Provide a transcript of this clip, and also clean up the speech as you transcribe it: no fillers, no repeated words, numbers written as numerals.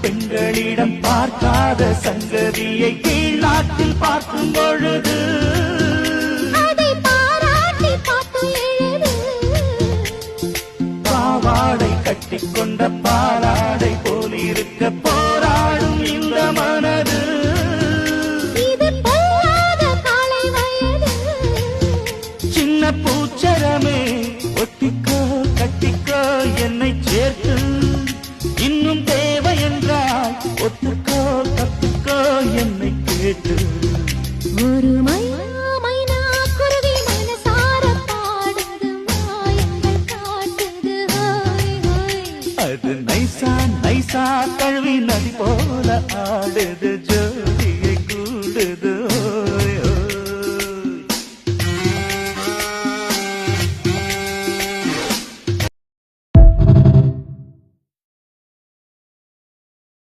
பெண்களிடம் பார்க்காத சங்கதியை கீழ்நாட்டில் பார்க்கும் பொழுது அதை பாராட்டி பார்த்து எழுது. பாவாடை கட்டிக்கொண்ட பாலாடை போலிருக்க போராடும் இந்த மனது இது பொல்லாத காலை வயது. சின்ன பூச்சரமே ஒட்டிக்கோ கட்டிக்கோ என்னை சேர்த்து இன்னும் தேவை என்றால் ஒத்துக்கோ தப்பிக்கோ என்னை கேட்டு ஒரு மைனா குருவி மனசார பாடுது மாயங்கள் காட்டுது ஹாய் ஹாய். அது நைசா நைசா கழுவி நதி போல ஆடுது ஜோதியை கூடுது